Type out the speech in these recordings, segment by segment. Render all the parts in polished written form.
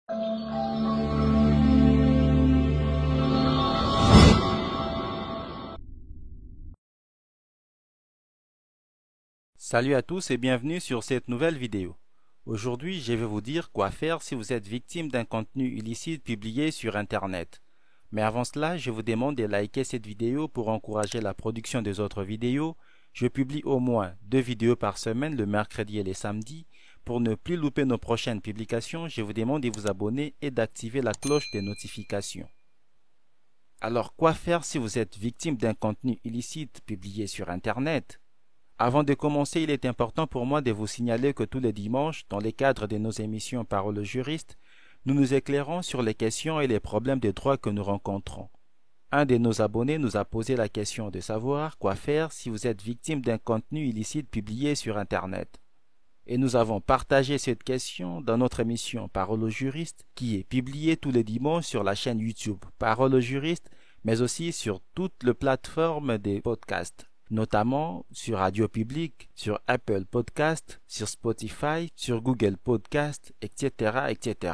Salut à tous et bienvenue sur cette nouvelle vidéo. Aujourd'hui, je vais vous dire quoi faire si vous êtes victime d'un contenu illicite publié sur Internet. Mais avant cela, je vous demande de liker cette vidéo pour encourager la production des autres vidéos. Je publie au moins 2 vidéos par semaine le mercredi et les samedis. Pour ne plus louper nos prochaines publications, je vous demande de vous abonner et d'activer la cloche des notifications. Alors, quoi faire si vous êtes victime d'un contenu illicite publié sur Internet ? Avant de commencer, il est important pour moi de vous signaler que tous les dimanches, dans le cadre de nos émissions Parole au juriste, nous nous éclairons sur les questions et les problèmes de droit que nous rencontrons. Un de nos abonnés nous a posé la question de savoir quoi faire si vous êtes victime d'un contenu illicite publié sur Internet. Et nous avons partagé cette question dans notre émission Parole au juriste, qui est publiée tous les dimanches sur la chaîne YouTube Parole au juriste, mais aussi sur toutes les plateformes des podcasts, notamment sur Radio Public, sur Apple Podcast, sur Spotify, sur Google Podcast, etc., etc.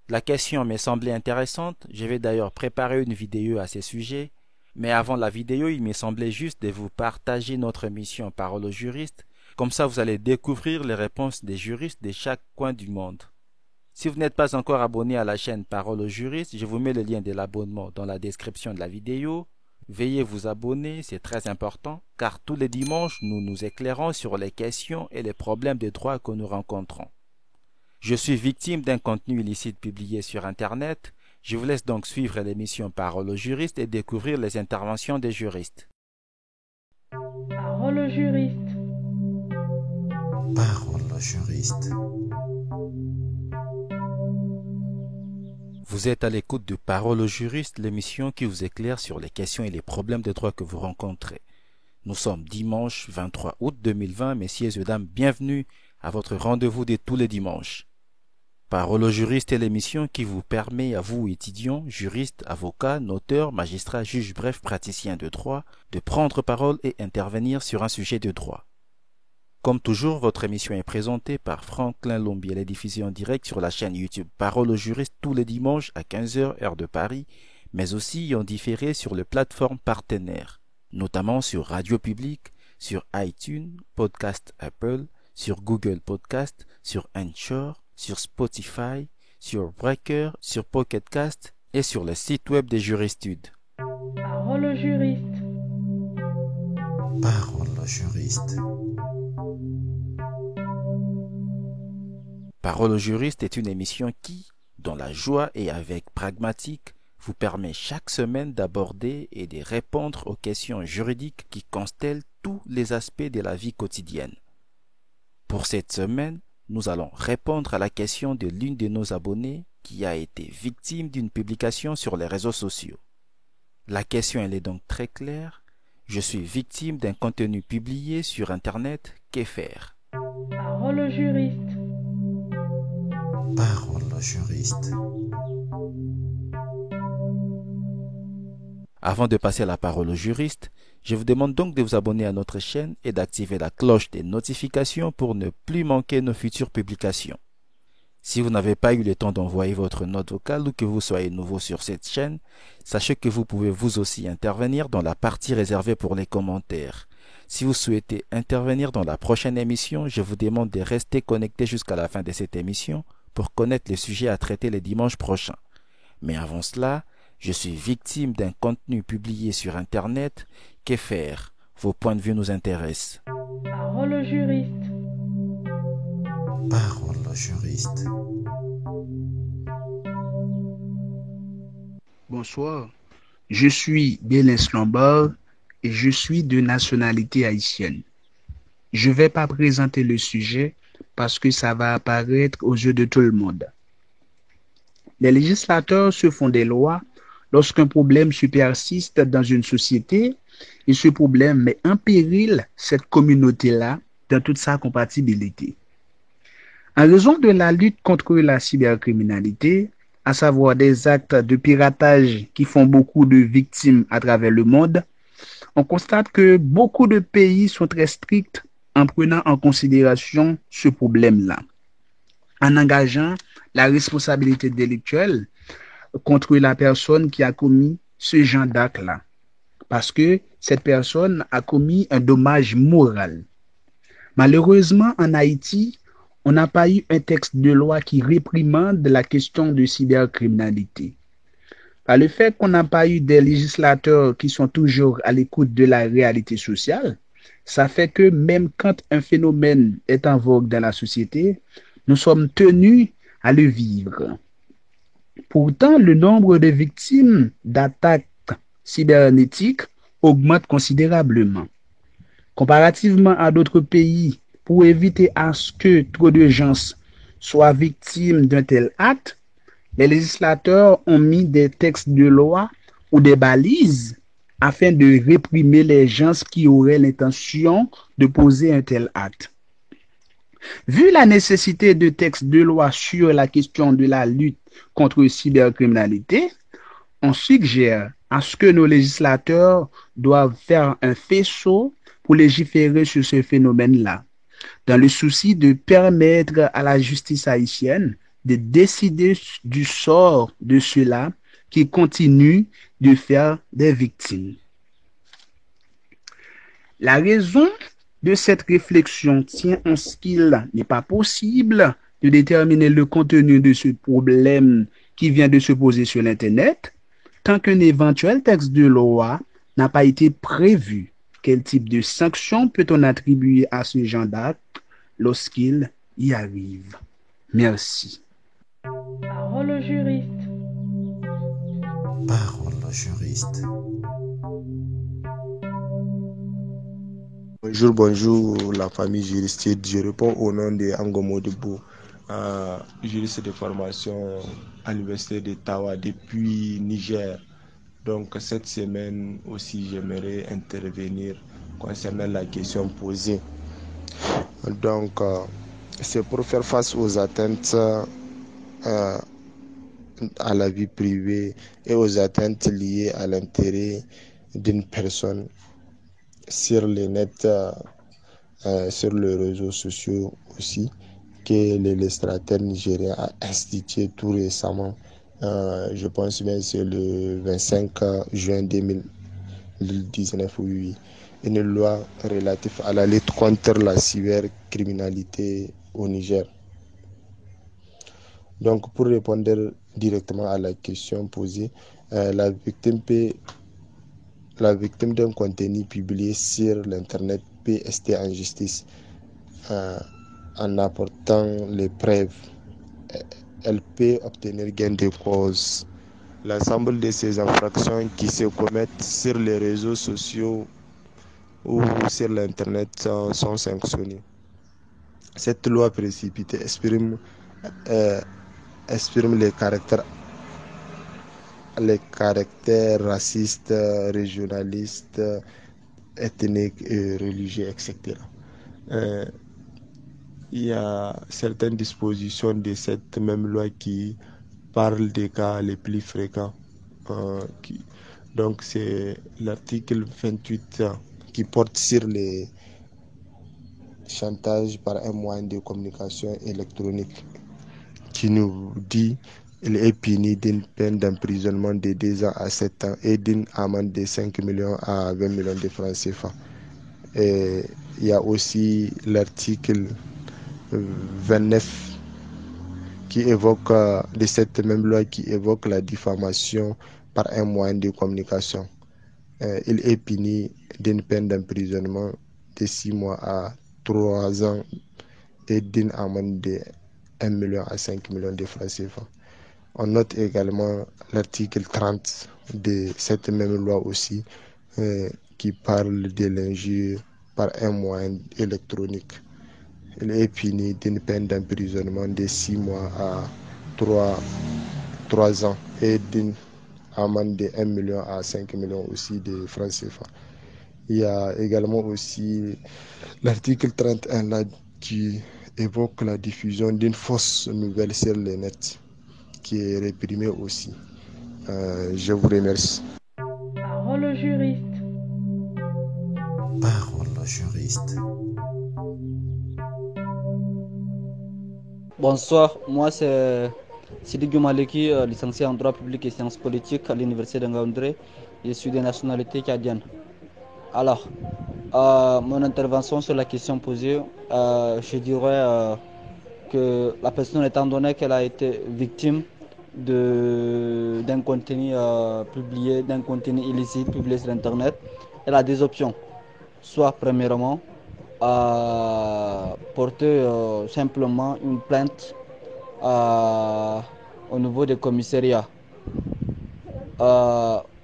La question m'est semblée intéressante, je vais d'ailleurs préparer une vidéo à ce sujet, mais avant la vidéo, il me semblait juste de vous partager notre émission Parole aux juristes, comme ça vous allez découvrir les réponses des juristes de chaque coin du monde. Si vous n'êtes pas encore abonné à la chaîne Parole aux juristes, je vous mets le lien de l'abonnement dans la description de la vidéo. Veuillez vous abonner, c'est très important, car tous les dimanches, nous nous éclairons sur les questions et les problèmes de droit que nous rencontrons. Je suis victime d'un contenu illicite publié sur Internet. Je vous laisse donc suivre l'émission Parole aux juristes et découvrir les interventions des juristes. Parole au juriste. Parole au juriste. Vous êtes à l'écoute de Parole aux juristes, l'émission qui vous éclaire sur les questions et les problèmes de droit que vous rencontrez. Nous sommes dimanche 23 août 2020, messieurs et dames, bienvenue à votre rendez-vous de tous les dimanches. Parole aux juristes est l'émission qui vous permet à vous, étudiants, juristes, avocats, noteurs, magistrats, juges, bref, praticiens de droit, de prendre parole et intervenir sur un sujet de droit. Comme toujours, votre émission est présentée par Franklin Lombi. Elle est diffusée en direct sur la chaîne YouTube Parole aux juristes tous les dimanches à 15h heure de Paris, mais aussi en différé sur les plateformes partenaires, notamment sur Radio Public, sur iTunes, Podcast Apple, sur Google Podcast, sur Anchor, sur Spotify, sur Breaker, sur Pocket Cast et sur le site web des Juristudes. Parole au juriste. Parole au juriste. Parole au juriste est une émission qui, dans la joie et avec pragmatique, vous permet chaque semaine d'aborder et de répondre aux questions juridiques qui constellent tous les aspects de la vie quotidienne. Pour cette semaine, nous allons répondre à la question de l'une de nos abonnés qui a été victime d'une publication sur les réseaux sociaux. La question elle est donc très claire. Je suis victime d'un contenu publié sur Internet, que faire? Parole au juriste. Parole au juriste. Avant de passer la parole au juriste, je vous demande donc de vous abonner à notre chaîne et d'activer la cloche des notifications pour ne plus manquer nos futures publications. Si vous n'avez pas eu le temps d'envoyer votre note vocale ou que vous soyez nouveau sur cette chaîne, sachez que vous pouvez vous aussi intervenir dans la partie réservée pour les commentaires. Si vous souhaitez intervenir dans la prochaine émission, je vous demande de rester connecté jusqu'à la fin de cette émission pour connaître les sujets à traiter les dimanches prochains. Mais avant cela, je suis victime d'un contenu publié sur Internet. Que faire? Vos points de vue nous intéressent. Parole au juriste. Parole au juriste. Bonsoir, je suis Bélès Lombard et je suis de nationalité haïtienne. Je ne vais pas présenter le sujet parce que ça va apparaître aux yeux de tout le monde. Les législateurs se font des lois lorsqu'un problème se persiste dans une société et ce problème met en péril cette communauté-là dans toute sa compatibilité. En raison de la lutte contre la cybercriminalité, à savoir des actes de piratage qui font beaucoup de victimes à travers le monde, on constate que beaucoup de pays sont très stricts en prenant en considération ce problème-là, en engageant la responsabilité délictuelle contre la personne qui a commis ce genre d'acte-là. Parce que cette personne a commis un dommage moral. Malheureusement, en Haïti, on n'a pas eu un texte de loi qui réprimande la question de cybercriminalité. Par le fait qu'on n'a pas eu des législateurs qui sont toujours à l'écoute de la réalité sociale, ça fait que même quand un phénomène est en vogue dans la société, nous sommes tenus à le vivre. Pourtant, le nombre de victimes d'attaques cybernétiques augmente considérablement. Comparativement à d'autres pays, pour éviter à ce que trop de gens soient victimes d'un tel acte, les législateurs ont mis des textes de loi ou des balises afin de réprimer les gens qui auraient l'intention de poser un tel acte. Vu la nécessité de textes de loi sur la question de la lutte contre la cybercriminalité, on suggère à ce que nos législateurs doivent faire un faisceau pour légiférer sur ce phénomène-là, dans le souci de permettre à la justice haïtienne de décider du sort de ceux-là qui continuent de faire des victimes. La raison de cette réflexion tient en ce qu'il n'est pas possible de déterminer le contenu de ce problème qui vient de se poser sur l'Internet tant qu'un éventuel texte de loi n'a pas été prévu. Quel type de sanction peut-on attribuer à ce genre d'acte lorsqu'il y arrive? Merci. Parole au juriste. Parole au juriste. Bonjour la famille juristique. Je réponds au nom de Angomo Debo, juriste de formation à l'université d'Ottawa depuis Niger. Donc cette semaine aussi j'aimerais intervenir concernant la question posée. Donc c'est pour faire face aux atteintes à la vie privée et aux atteintes liées à l'intérêt d'une personne sur les nets, sur les réseaux sociaux aussi, que le législateur nigérien a institué tout récemment. Je pense bien que c'est le 25 juin 2019, oui, une loi relative à la lutte contre la cybercriminalité au Niger. Donc, pour répondre directement à la question posée, la victime d'un contenu publié sur l'Internet peut rester en justice en apportant les preuves. Elle peut obtenir gain de cause. L'ensemble de ces infractions qui se commettent sur les réseaux sociaux ou sur l'Internet sont sanctionnées. Cette loi précipitée exprime les caractères racistes, régionalistes, ethniques et religieux, etc. Il y a certaines dispositions de cette même loi qui parlent des cas les plus fréquents. Donc c'est l'article 28 qui porte sur les chantages par un moyen de communication électronique, qui nous dit qu'il est puni d'une peine d'emprisonnement de 2 ans à 7 ans et d'une amende de 5 millions à 20 millions de francs CFA. Et il y a aussi l'article 29 qui évoque, de cette même loi, qui évoque la diffamation par un moyen de communication. Il est puni d'une peine d'emprisonnement de 6 mois à 3 ans et d'une amende de 1 million à 5 millions de francs CFA. On note également l'article 30 de cette même loi aussi, qui parle de l'injure par un moyen électronique. Il est puni d'une peine d'emprisonnement de 6 mois à 3 ans et d'une amende de 1 million à 5 millions aussi de francs CFA. Il y a également aussi l'article 31 là, qui évoque la diffusion d'une fausse nouvelle sur le net, qui est réprimée aussi. Je vous remercie. Parole au juriste. Parole au juriste. Bonsoir, moi c'est Sidi Maleki, licencié en droit public et sciences politiques à l'université de Ngaoundéré. Je suis de nationalité tchadienne. Alors, mon intervention sur la question posée, je dirais que la personne, étant donné qu'elle a été victime d'un contenu publié, d'un contenu illicite publié sur Internet, elle a des options. Soit, premièrement, porter simplement une plainte au niveau des commissariats.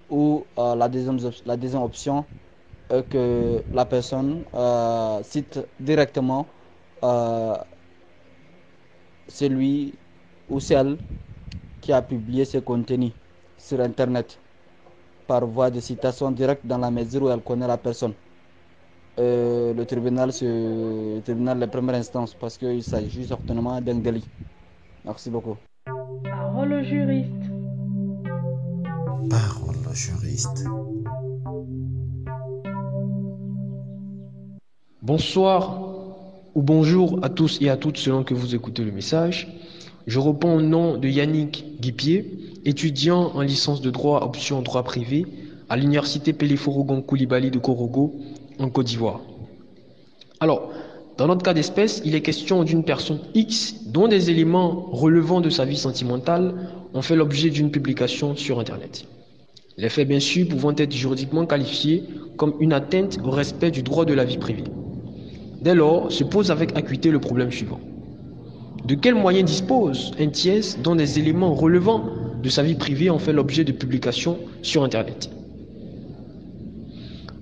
Ou la deuxième option est que la personne cite directement celui ou celle qui a publié ce contenu sur Internet par voie de citation directe dans la mesure où elle connaît la personne. Le tribunal de première instance parce qu'il s'agit certainement d'un délit. Merci beaucoup. Parole au juriste. Parole au juriste. Bonsoir ou bonjour à tous et à toutes selon que vous écoutez le message. Je réponds au nom de Yannick Guipier, étudiant en licence de droit option droit privé à l'université Peleforogon Koulibaly de Korogo en Côte d'Ivoire. Alors, dans notre cas d'espèce, il est question d'une personne X dont des éléments relevant de sa vie sentimentale ont fait l'objet d'une publication sur Internet. Les faits, bien sûr, pouvant être juridiquement qualifiés comme une atteinte au respect du droit de la vie privée. Dès lors, se pose avec acuité le problème suivant. De quels moyens dispose un tiers dont des éléments relevant de sa vie privée ont fait l'objet de publications sur Internet?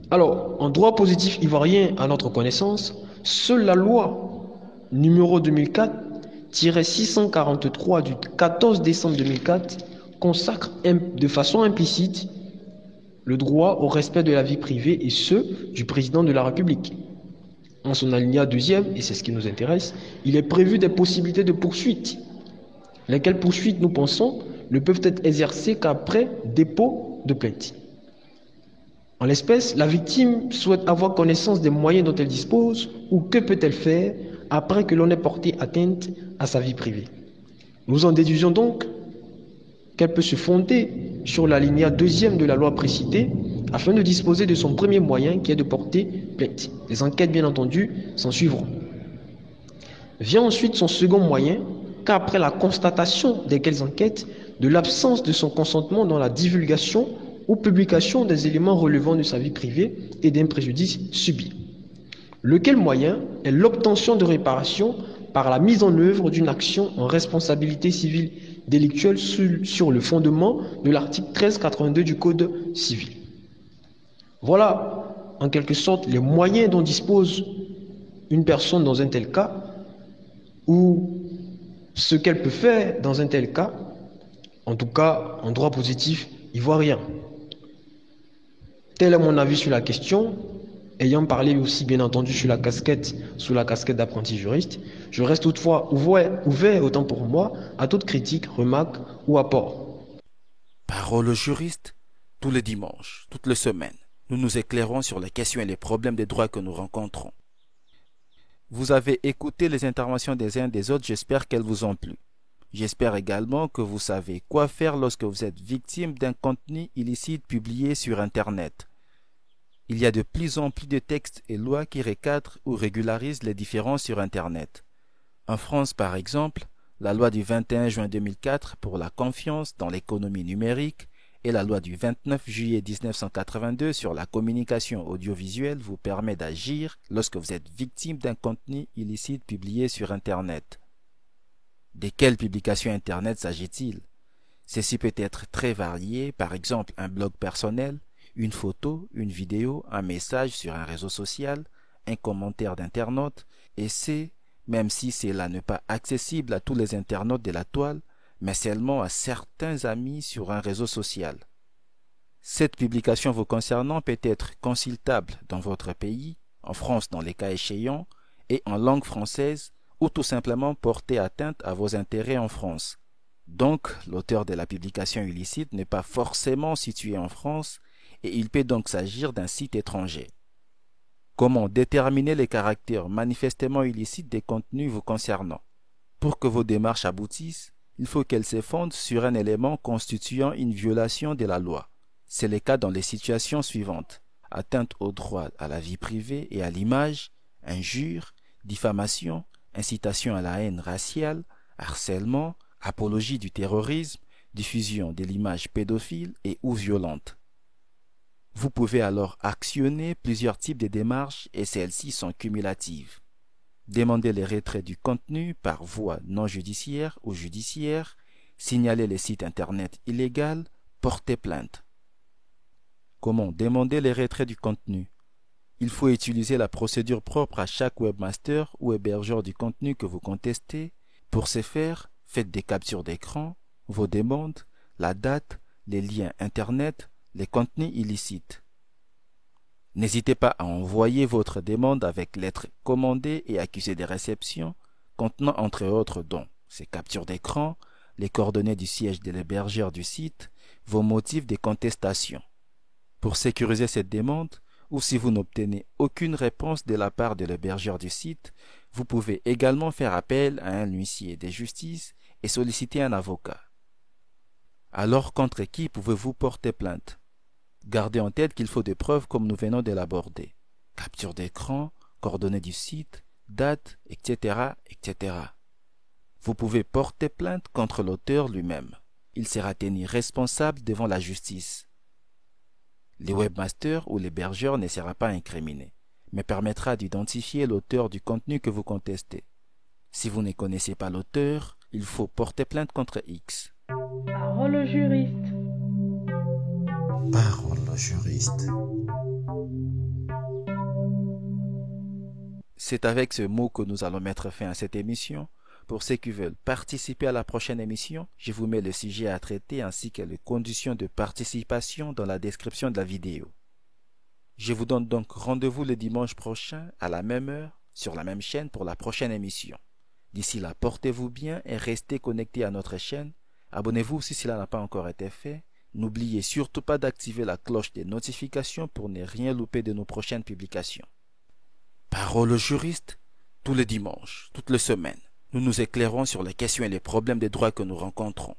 Alors, en droit positif ivoirien, à notre connaissance, seule la loi numéro 2004-643 du 14 décembre 2004 consacre de façon implicite le droit au respect de la vie privée et ce, du président de la République. En son alinéa 2e, et c'est ce qui nous intéresse, il est prévu des possibilités de poursuite, lesquelles poursuites, nous pensons, ne peuvent être exercées qu'après dépôt de plainte. En l'espèce, la victime souhaite avoir connaissance des moyens dont elle dispose ou que peut-elle faire après que l'on ait porté atteinte à sa vie privée. Nous en déduisons donc qu'elle peut se fonder sur l'alinéa 2e de la loi précitée afin de disposer de son premier moyen qui est de porter plainte. Les enquêtes, bien entendu, s'en suivront. Vient ensuite son second moyen, qu'après la constatation desquelles enquêtes de l'absence de son consentement dans la divulgation ou publication des éléments relevant de sa vie privée et d'un préjudice subi. Lequel moyen est l'obtention de réparation par la mise en œuvre d'une action en responsabilité civile délictuelle sur le fondement de l'article 1382 du Code civil. Voilà, en quelque sorte, les moyens dont dispose une personne dans un tel cas, ou ce qu'elle peut faire dans un tel cas, en tout cas en droit positif ivoirien. Tel est mon avis sur la question. Ayant parlé aussi bien entendu sous la casquette d'apprenti juriste, je reste toutefois ouvert autant pour moi à toute critique, remarque ou apport. Parole au juriste, tous les dimanches, toutes les semaines, nous nous éclairons sur les questions et les problèmes des droits que nous rencontrons. Vous avez écouté les interventions des uns et des autres, j'espère qu'elles vous ont plu. J'espère également que vous savez quoi faire lorsque vous êtes victime d'un contenu illicite publié sur Internet. Il y a de plus en plus de textes et lois qui recadrent ou régularisent les différences sur Internet. En France, par exemple, la loi du 21 juin 2004 pour la confiance dans l'économie numérique et la loi du 29 juillet 1982 sur la communication audiovisuelle vous permet d'agir lorsque vous êtes victime d'un contenu illicite publié sur Internet. De quelle publication Internet s'agit-il? Ceci peut être très varié, par exemple un blog personnel, une photo, une vidéo, un message sur un réseau social, un commentaire d'internaute, et c'est, même si cela n'est pas accessible à tous les internautes de la toile, mais seulement à certains amis sur un réseau social. Cette publication vous concernant peut être consultable dans votre pays, en France dans les cas échéants, et en langue française, ou tout simplement porter atteinte à vos intérêts en France. Donc, l'auteur de la publication illicite n'est pas forcément situé en France, et il peut donc s'agir d'un site étranger. Comment déterminer les caractères manifestement illicites des contenus vous concernant? Pour que vos démarches aboutissent, il faut qu'elle se fonde sur un élément constituant une violation de la loi. C'est le cas dans les situations suivantes: atteinte au droit à la vie privée et à l'image, injure, diffamation, incitation à la haine raciale, harcèlement, apologie du terrorisme, diffusion de l'image pédophile et ou violente. Vous pouvez alors actionner plusieurs types de démarches et celles-ci sont cumulatives. Demander le retrait du contenu par voie non judiciaire ou judiciaire, signaler les sites internet illégaux, porter plainte. Comment demander le retrait du contenu? Il faut utiliser la procédure propre à chaque webmaster ou hébergeur du contenu que vous contestez. Pour ce faire, faites des captures d'écran, vos demandes, la date, les liens internet, les contenus illicites. N'hésitez pas à envoyer votre demande avec lettre commandée et accusé de réception, contenant entre autres dont ces captures d'écran, les coordonnées du siège de l'hébergeur du site, vos motifs de contestation. Pour sécuriser cette demande, ou si vous n'obtenez aucune réponse de la part de l'hébergeur du site, vous pouvez également faire appel à un huissier de justice et solliciter un avocat. Alors, contre qui pouvez-vous porter plainte? Gardez en tête qu'il faut des preuves comme nous venons de l'aborder. Capture d'écran, coordonnées du site, date, etc., etc. Vous pouvez porter plainte contre l'auteur lui-même. Il sera tenu responsable devant la justice. Le webmaster ou l'hébergeur ne sera pas incriminé, mais permettra d'identifier l'auteur du contenu que vous contestez. Si vous ne connaissez pas l'auteur, il faut porter plainte contre X. Parole au juriste. Parole au juriste. C'est avec ce mot que nous allons mettre fin à cette émission. Pour ceux qui veulent participer à la prochaine émission, je vous mets le sujet à traiter ainsi que les conditions de participation dans la description de la vidéo. Je vous donne donc rendez-vous le dimanche prochain à la même heure sur la même chaîne pour la prochaine émission. D'ici là, portez-vous bien et restez connectés à notre chaîne. Abonnez-vous si cela n'a pas encore été fait. N'oubliez surtout pas d'activer la cloche des notifications pour ne rien louper de nos prochaines publications. Parole au juriste, tous les dimanches, toutes les semaines. Nous nous éclairons sur les questions et les problèmes des droits que nous rencontrons.